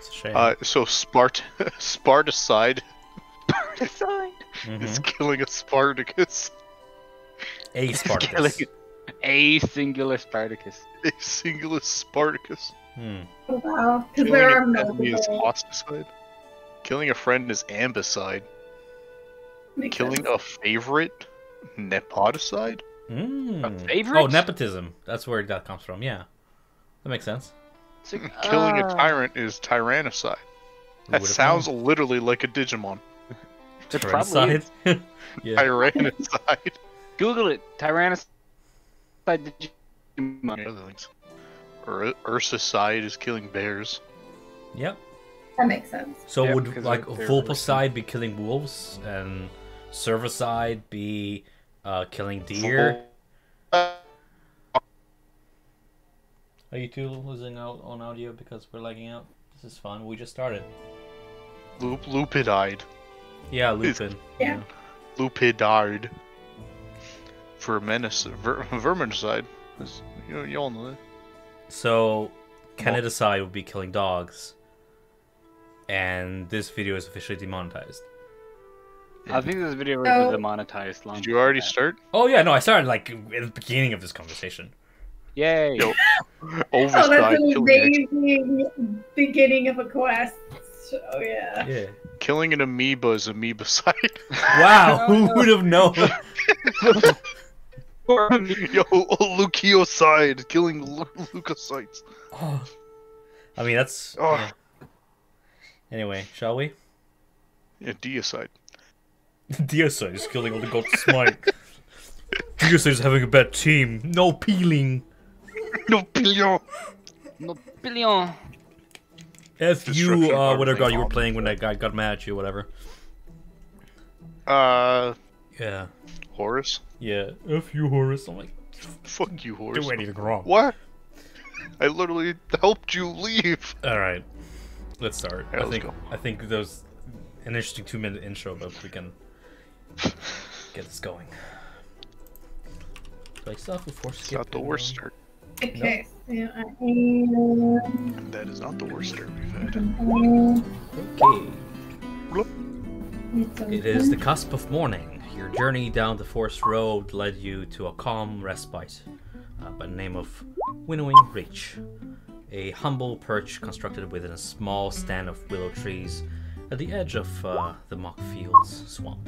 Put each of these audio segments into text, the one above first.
It's a shame. So Sparticide Decide. is killing a Spartacus. A Killing Spartacus. a singular Spartacus. A singular Spartacus. Oh, wow. Because Killing there are an enemy is multiple. hosticide. Killing a friend is ambicide. Makes Killing sense. a favorite, nepoticide. Mm. favorite? Oh, nepotism. That's where that comes from. Yeah, that makes sense. Killing a tyrant is tyrannicide. Who That would've sounds known? a little like a Digimon. It probably is. Tyrannicide? Yeah. Tyrannicide. Google it. Tyrannicide. Other things. Ursicide is killing bears. Yep. That makes sense. So Yeah, would because like they're Vulpicide be killing wolves and Cervicide be killing deer? Are you two losing out on audio because we're lagging out? This is fun. We just started. Lupidide. Yeah, Lupin. Yeah. Lupidard. Verminicide. You all know that. So Canidicide would be killing dogs, and this video is officially demonetized. I think this video was So- demonetized long. Did you already start? Oh yeah, no, I started like at the beginning of this conversation. Yay! Yo. Oh, that's Overside an killing, amazing beginning of a quest. Oh, yeah. Yeah. killing an amoeba is amoebicide. Wow, who would have known? Yo, leukocyte, killing leukocytes. Oh. I mean, that's. Oh. Anyway, shall we? Yeah, deicide. Deicide is killing all the gods smite. Deicide is having a bad team. No peeling. No, pillo. No billion. F you, Destruction of whatever god you were everything. playing when that guy got mad at you, whatever. Yeah. Horus? Yeah. F you, Horus. I'm like, Fuck you, Horus. do anything wrong. What? I literally helped you leave. Alright. Let's start. Yeah, let's go. I think there's an interesting 2-minute intro, but we can get this going. Like stuff before It's not the worst start. Okay. Yeah, That is not the worst start we've had. Okay. It is the cusp of morning. Your journey down the forest road led you to a calm respite by the name of Winnowing Reach, a humble perch constructed within a small stand of willow trees at the edge of the Mock Fields swamp.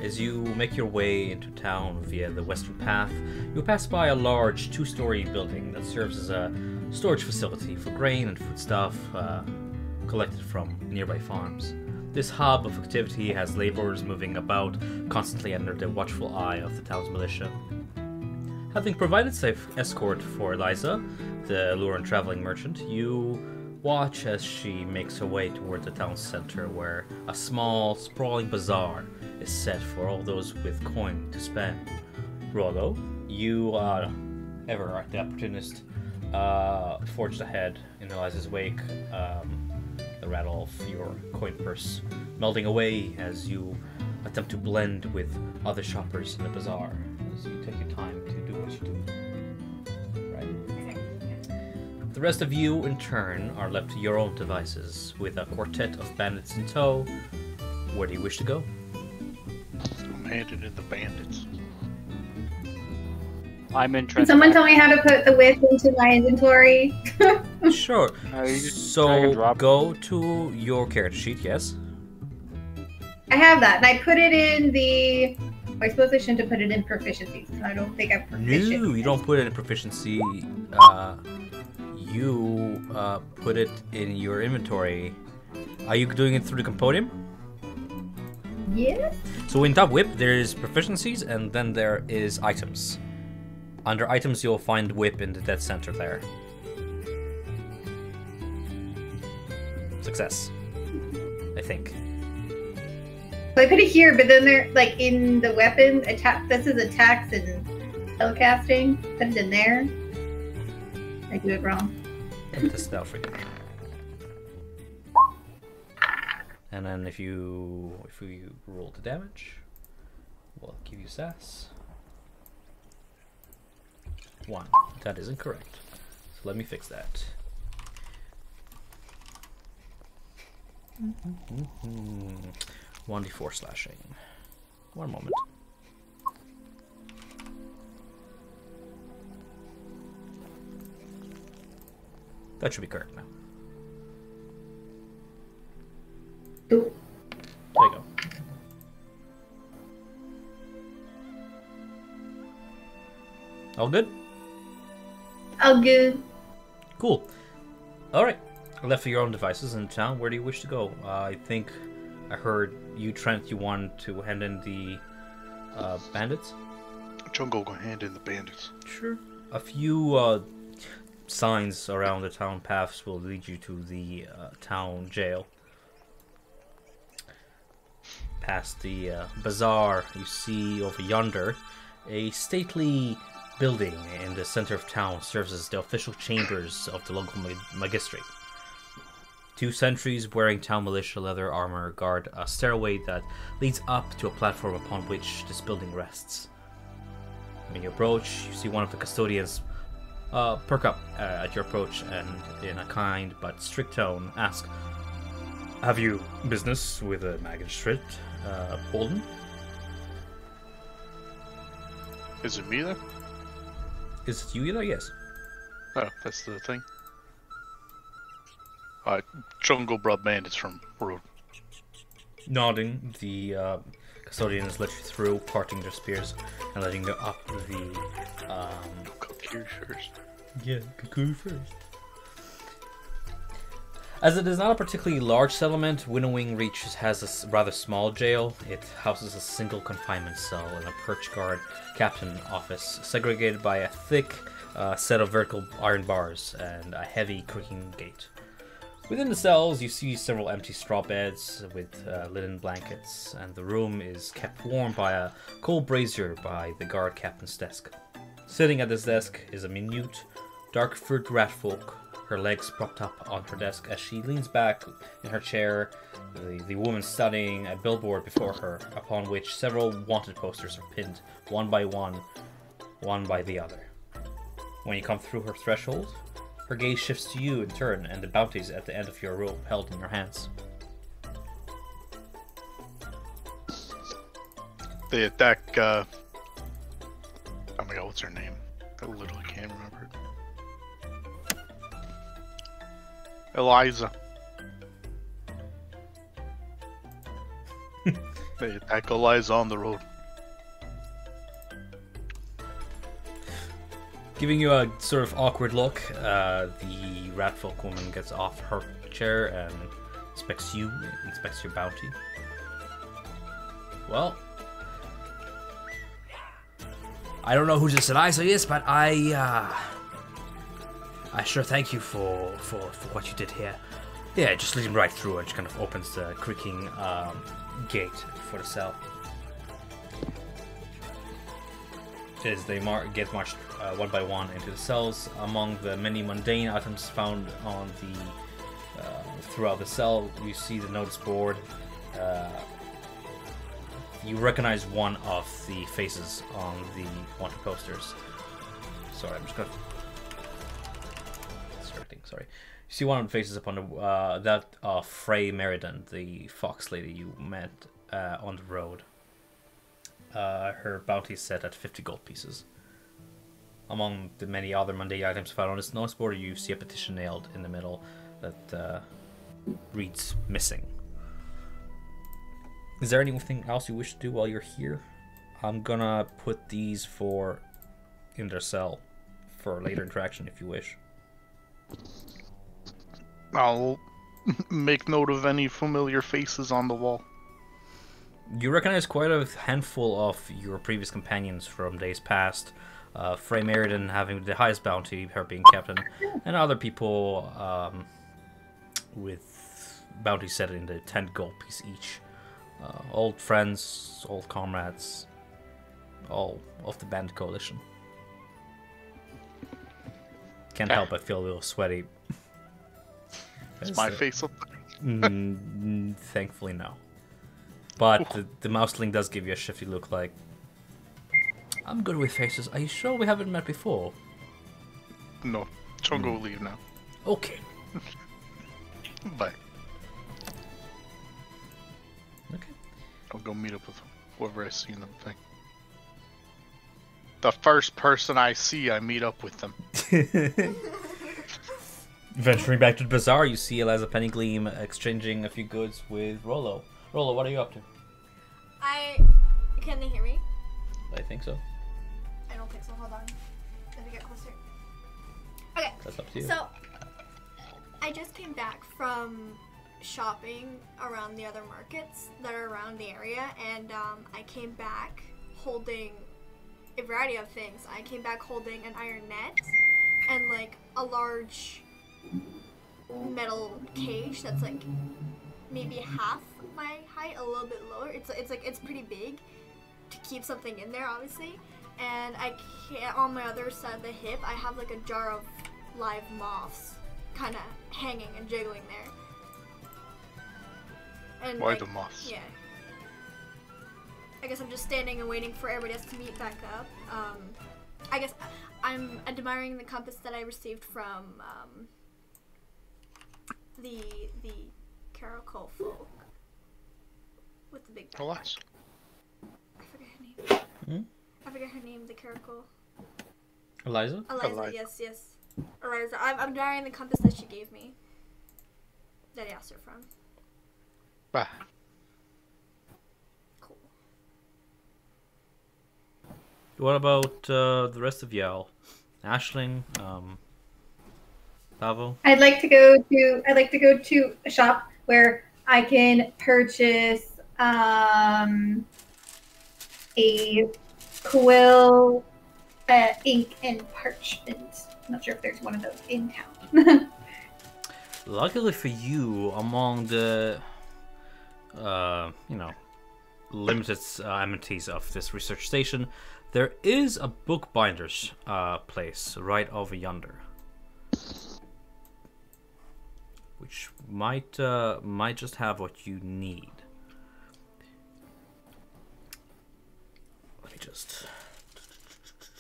As you make your way into town via the western path, you'll pass by a large 2-story building that serves as a storage facility for grain and foodstuff collected from nearby farms. This hub of activity has laborers moving about, constantly under the watchful eye of the town's militia. Having provided safe escort for Eliza, the lure and traveling merchant, you watch as she makes her way toward the town center, where a small, sprawling bazaar is set for all those with coin to spend. Rollo, you, ever the opportunist, forged ahead in Eliza's wake, the rattle of your coin purse melting away as you attempt to blend with other shoppers in the bazaar, as you take your time to do what you do. Right? The rest of you, in turn, are left to your own devices, with a quartet of bandits in tow. Where do you wish to go? I'm handed in the bandits. I'm Can interested. someone tell me how to put the whip into my inventory? Sure. You just drag So and drop. go to your character sheet, yes? I have that, and I put it in the. I suppose I shouldn't have put it in proficiencies, because I don't think I'm proficient. No, you don't put it in proficiency. You put it in your inventory. Are you doing it through the Compodium? Yes? So in Top Whip, there is proficiencies, and then there is items. Under items, you'll find Whip in the dead center there. Success. I think. So I put it here, but then they're like in the weapon attack. This is attacks and spellcasting. Put it in there. I do it wrong. Let me test it out for you. And then if you roll the damage, we'll give you sass. 1. That is incorrect. So let me fix that. 1d4 slashing. One moment. That should be correct now. There you go. All good? All good. Cool. Alright. Left for your own devices in town. Where do you wish to go? I think I heard you, Trent, you wanted to hand in the bandits? Jungle go hand in the bandits. Sure. A few signs around the town paths will lead you to the town jail. Past the bazaar, you see over yonder a stately building in the center of town serves as the official chambers of the local magistrate. 2 sentries wearing town militia leather armor guard a stairway that leads up to a platform upon which this building rests. When you approach, you see one of the custodians perk up at your approach and, in a kind but strict tone, ask, "Have you business with a magistrate, Holden?" Is it me then? Is it you either? Yes. Oh, that's the thing. Jungle brought bandits from road. Nodding, the custodians let you through, parting their spears and letting you up the. Go here first. Yeah, go first. As it is not a particularly large settlement, Winnowing Reach has a rather small jail. It houses a single confinement cell and a perch guard captain office, segregated by a thick set of vertical iron bars and a heavy creaking gate. Within the cells, you see several empty straw beds with linen blankets, and the room is kept warm by a coal brazier by the guard captain's desk. Sitting at this desk is a minute, dark-furred ratfolk, her legs propped up on her desk as she leans back in her chair, the woman studying a billboard before her, upon which several wanted posters are pinned, one by the other. When you come through her threshold, her gaze shifts to you in turn, and the bounties at the end of your rope held in your hands. They attack, oh my god, what's her name? I literally can't remember it. Eliza. They attack Eliza on the road. Giving you a sort of awkward look, the ratfolk woman gets off her chair and inspects your bounty. Well, I don't know who this Eliza is, but I sure thank you for what you did here. Yeah, just lead him right through and just kind of opens the creaking gate for the cell. As they get marched one by one into the cells, among the many mundane items found on the throughout the cell, you see the notice board. You recognize one of the faces on the wanted posters. Sorry, I'm just gonna distracting. Sorry. You see one of the faces up on the that of Frey Meriden, the fox lady you met on the road. Her bounty is set at 50 gold pieces. Among the many other mundane items found on this notice board, you see a petition nailed in the middle that reads "Missing." Is there anything else you wish to do while you're here? I'm gonna put these in their cell for later interaction if you wish. I'll make note of any familiar faces on the wall. You recognize quite a handful of your previous companions from days past. Frey Meriden having the highest bounty, her being captain, and other people with bounty set in the 10 gold piece each. Old friends, old comrades, all of the band coalition. Can't help but feel a little sweaty. Is my face up there? Thankfully, no. But the mouseling does give you a shifty look like, I'm good with faces. Are you sure we haven't met before? No. Chongo will leave now. Okay. Bye. I'll go meet up with whoever I see in the thing. The first person I see, I meet up with them. Venturing back to the bazaar, you see Eliza Pennygleam exchanging a few goods with Rollo. Rollo, what are you up to? Can they hear me? I think so. I don't think so. Hold on. Let me get closer. Okay. That's up to you. So, I just came back from shopping around the other markets that are around the area, and I came back holding a variety of things. I came back holding an iron net and like a large metal cage that's like maybe half my height, a little bit lower. It's pretty big to keep something in there, obviously. And on my other side of the hip, I have like a jar of live moths, kind of hanging and jiggling there. And Why like, the moths? Yeah. I guess I'm just standing and waiting for everybody else to meet back up. I guess I'm admiring the compass that I received from the Caracol folk with the big backpack. Alas. I forget her name. Hmm? I forget her name. The Caracol. Eliza? Eliza. Yes. Eliza. I'm admiring the compass that she gave me. That I asked her from. Bah. Cool. What about the rest of y'all? Ashling, Pavo? I'd like to go to a shop where I can purchase a quill, ink, and parchment. I'm not sure if there's one of those in town. Luckily for you, among the limited amenities of this research station, there is a bookbinder's place right over yonder, which might just have what you need. Let me just.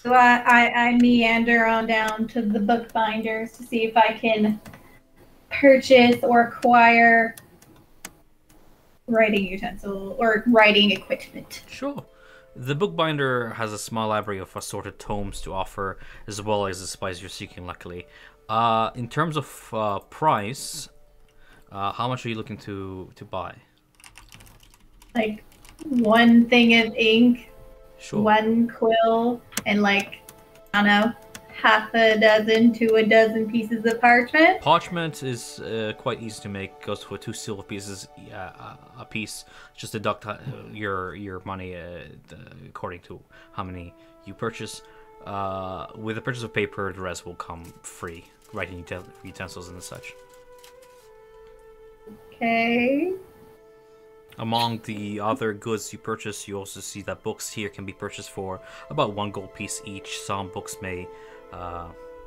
So I meander on down to the bookbinders to see if I can purchase or acquire writing utensil or writing equipment. Sure. The bookbinder has a small library of assorted tomes to offer, as well as the supplies you're seeking, luckily. In terms of price, how much are you looking to buy? Like one thing of ink, Sure. one quill, and like, I don't know, half a dozen to a dozen pieces of parchment. Parchment is quite easy to make. Goes for 2 silver pieces a piece. Just deduct your money according to how many you purchase. With the purchase of paper, the rest will come free. Writing utensils and such. Okay. Among the other goods you purchase, you also see that books here can be purchased for about 1 gold piece each. Some books may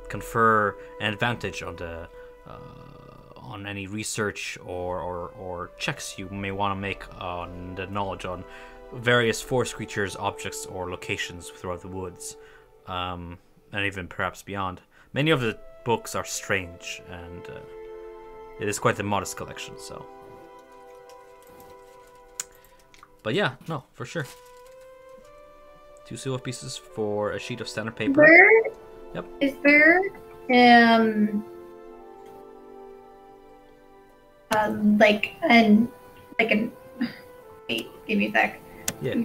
confer an advantage on the on any research or checks you may want to make on the knowledge on various forest creatures, objects, or locations throughout the woods, and even perhaps beyond. Many of the books are strange, and it is quite a modest collection, so. But yeah, no, for sure. 2 silver pieces for a sheet of standard paper. Yep. Is there like an wait, give me a sec. Yeah.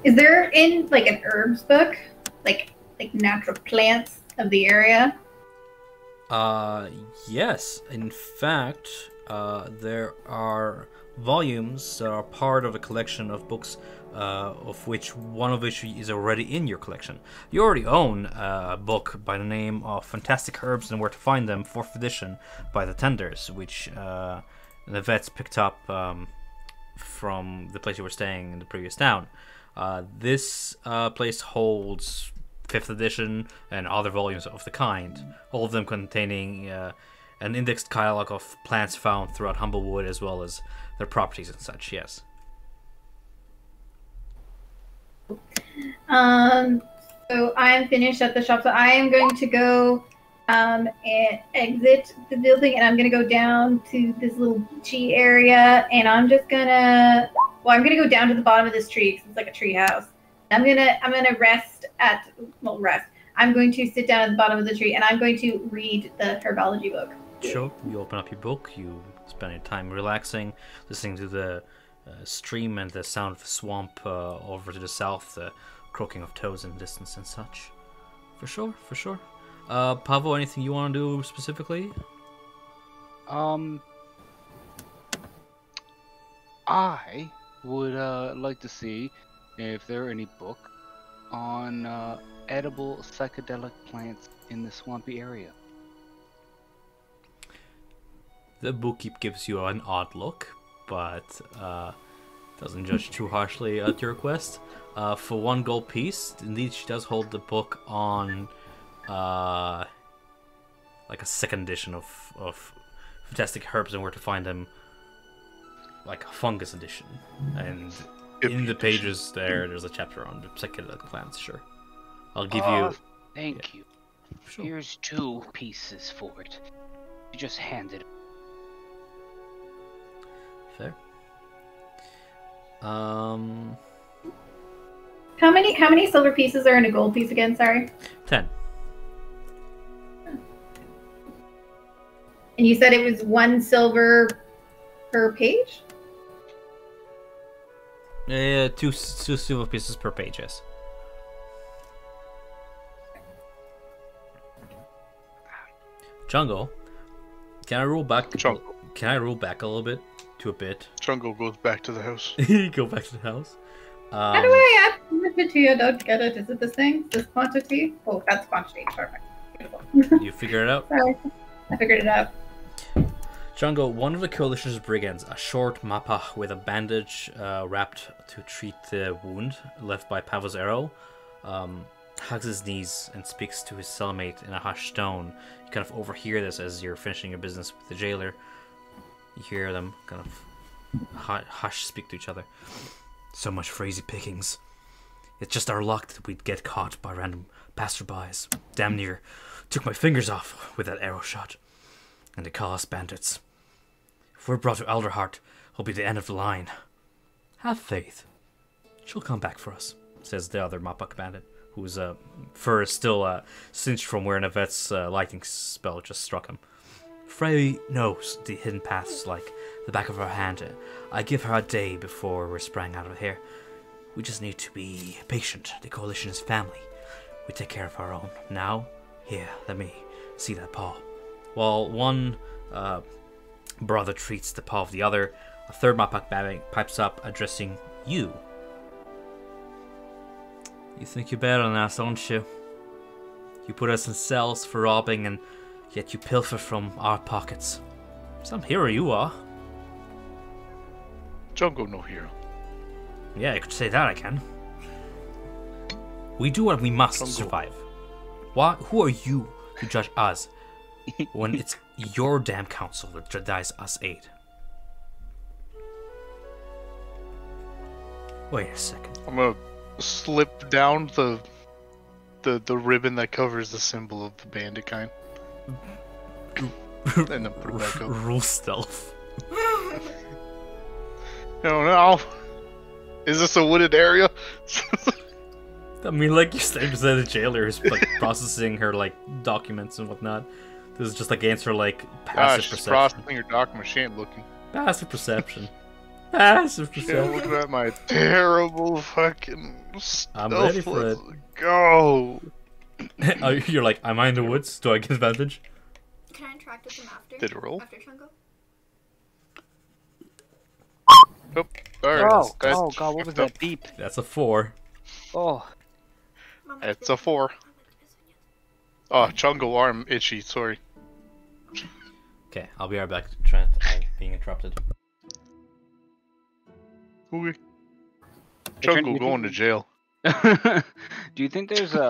Is there in like an herbs book, like natural plants of the area? Yes. In fact, there are volumes that are part of a collection of books, of which one of which is already in your collection. You already own a book by the name of Fantastic Herbs and Where to Find Them, 4th edition, by the Tenders, which the vets picked up from the place you were staying in the previous town. This place holds 5th edition and other volumes of the kind, all of them containing an indexed catalog of plants found throughout Humblewood, as well as their properties and such. Yes. So I am finished at the shop. So I am going to go and exit the building, and I'm going to go down to this little beachy area, and I'm just gonna Well, I'm gonna go down to the bottom of this tree because it's like a tree house. I'm gonna rest. I'm going to sit down at the bottom of the tree and I'm going to read the herbology book. Sure. You open up your book. You spend your time relaxing, listening to the stream and the sound of the swamp over to the south, the croaking of toads in the distance and such. For sure. Pavo, anything you want to do specifically? I would like to see if there are any book on edible psychedelic plants in the swampy area. The bookkeep gives you an odd look, but doesn't judge too harshly at your request. For 1 gold piece, indeed she does hold the book on like a second edition of fantastic herbs and where to find them, like a fungus edition. And in the pages there's a chapter on the psychedelic plants. Sure, I'll give you. Thank you. Sure. Here's 2 pieces for it. You just handed it. Fair. How many silver pieces are in a gold piece again? Sorry. 10. And you said it was 1 silver per page? 2 silver pieces per page, yes. Jungle, can I roll back? Jungle. Can I roll back a little bit to a bit? Jungle goes back to the house. Go back to the house. How do I add quantity to you? Don't get it. Is it this thing? This quantity? Oh, that's quantity. Perfect. Beautiful. You figure it out. Sorry. I figured it out. Jungle, one of the coalition's brigands, a short mappa with a bandage wrapped to treat the wound left by Pavo's arrow, hugs his knees and speaks to his cellmate in a hushed tone. You kind of overhear this as you're finishing your business with the jailer. You hear them kind of hush speak to each other. So much for easy pickings. It's just our luck that we'd get caught by random passerbys. Damn near took my fingers off with that arrow shot. And they call us bandits. If we're brought to Elderheart, it'll be the end of the line. Have faith. She'll come back for us, says the other Mappak bandit, whose fur is still cinched from where Navet's lightning spell just struck him. Frey knows the hidden paths like the back of her hand. I give her a day before we're sprang out of here. We just need to be patient. The coalition is family. We take care of our own. Now, here, let me see that paw. While one brother treats the paw of the other, a third Mappak pipes up, addressing you. You think you're better than us, don't you? You put us in cells for robbing, and yet you pilfer from our pockets. Some hero you are. Jungle no hero. Yeah, I could say that I can. We do what we must to survive. Who are you to judge us when it's your damn council that denies us aid? Wait a second. I'm gonna slip down the ribbon that covers the symbol of the bandit kind. And then put it back up. Rule stealth. No. Is this a wooded area? I mean, like, you're standing beside the jailer who's like processing her like documents and whatnot. This is just against her like passive she's perception. processing her document. She ain't looking. Passive perception. Passive Yeah, perception. look at my terrible fucking stuff. I'm ready for it. Let's go. Oh, you're like, am I in the woods? Do I get advantage? Can I interact with them after? Did it roll? After Chungo? Oh, sorry. Oh god, what was that beep? That's a 4. Oh, It's a 4. Oh, Chungo arm itchy. Sorry. Okay, I'll be right back, Trent. I'm being interrupted. Okay. Trent, Chungo going to jail. do you think there's a